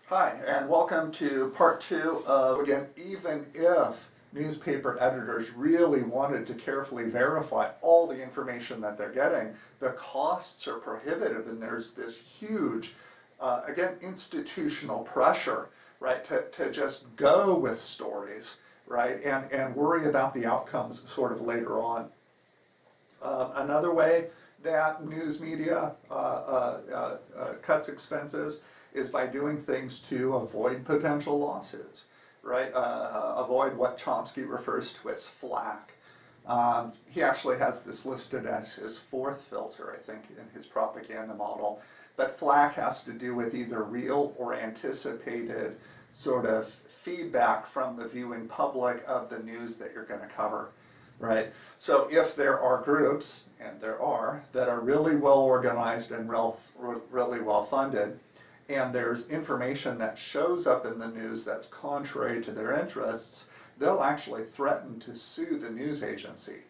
Hi, and welcome to part two of, again, even if newspaper editors really wanted to carefully verify all the information that they're getting, the costs are prohibitive, and there's this huge, again, institutional pressure, right, to just go with stories, right, and worry about the outcomes sort of later on. Another way that news media cuts expenses is by doing things to avoid potential lawsuits, right? Avoid what Chomsky refers to as flack. He actually has this listed as his fourth filter, I think, in his propaganda model. But flack has to do with either real or anticipated sort of feedback from the viewing public of the news that you're going to cover, right? So if there are groups, and there are, that are really well organized and really well funded, and there's information that shows up in the news that's contrary to their interests, they'll actually threaten to sue the news agency.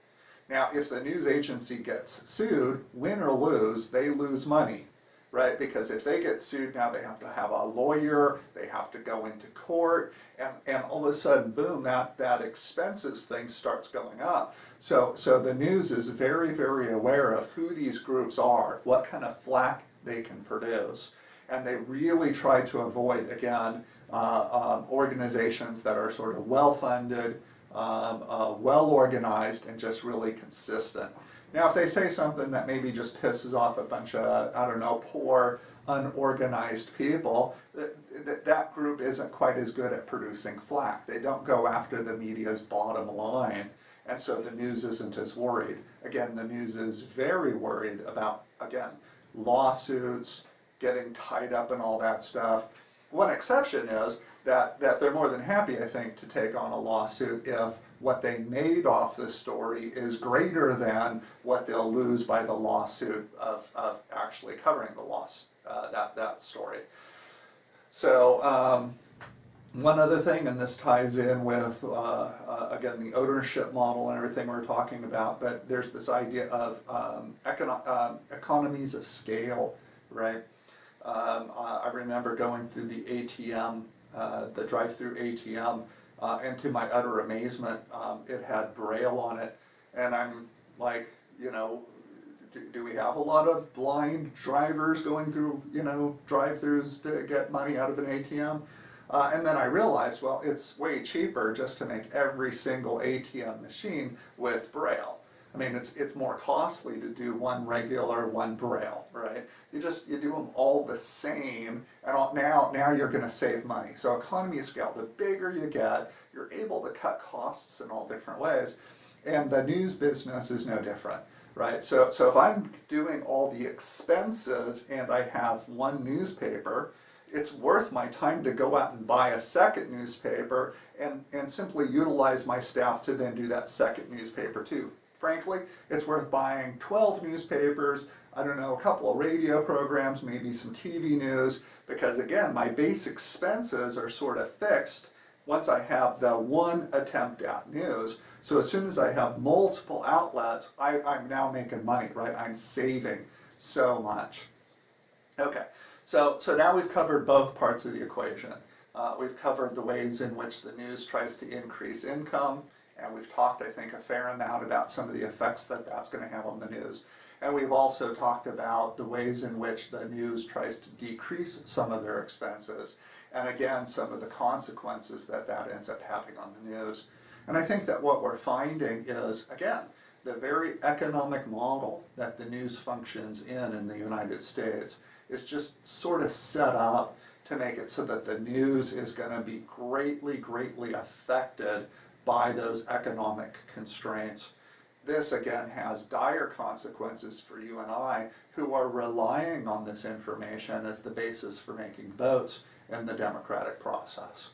Now, if the news agency gets sued, win or lose, they lose money, right? Because if they get sued, now they have to have a lawyer, they have to go into court, and all of a sudden, boom, that expenses thing starts going up. So the news is very, very aware of who these groups are, what kind of flack they can produce. And they really try to avoid, again, organizations that are sort of well-funded, well-organized, and just really consistent. Now, if they say something that maybe just pisses off a bunch of, I don't know, poor, unorganized people, that group isn't quite as good at producing flack. They don't go after the media's bottom line, and so the news isn't as worried. Again, the news is very worried about, again, lawsuits, getting tied up in all that stuff. One exception is that they're more than happy, I think, to take on a lawsuit if what they made off the story is greater than what they'll lose by the lawsuit of actually covering the loss, that story. So one other thing, and this ties in with, again, the ownership model and everything we're talking about, but there's this idea of economies of scale, right? I remember going through the ATM, the drive-through ATM, and to my utter amazement, it had Braille on it, and I'm like, you know, do we have a lot of blind drivers going through, you know, drive-throughs to get money out of an ATM? And then I realized, well, it's way cheaper just to make every single ATM machine with Braille. I mean, it's more costly to do one regular, one Braille, right? You do them all the same, and now you're going to save money. So economy of scale, the bigger you get, you're able to cut costs in all different ways, and the news business is no different, right? So if I'm doing all the expenses and I have one newspaper, it's worth my time to go out and buy a second newspaper and simply utilize my staff to then do that second newspaper too. Frankly, it's worth buying 12 newspapers, I don't know, a couple of radio programs, maybe some TV news, because again, my base expenses are sort of fixed once I have the one attempt at news. So as soon as I have multiple outlets, I'm now making money, right? I'm saving so much. Okay, so now we've covered both parts of the equation. We've covered the ways in which the news tries to increase income, and we've talked, I think, a fair amount about some of the effects that that's going to have on the news. And we've also talked about the ways in which the news tries to decrease some of their expenses, and again, some of the consequences that ends up having on the news. And I think that what we're finding is, again, the very economic model that the news functions in the United States is just sort of set up to make it so that the news is going to be greatly, greatly affected by those economic constraints. This, again, has dire consequences for you and I, who are relying on this information as the basis for making votes in the democratic process.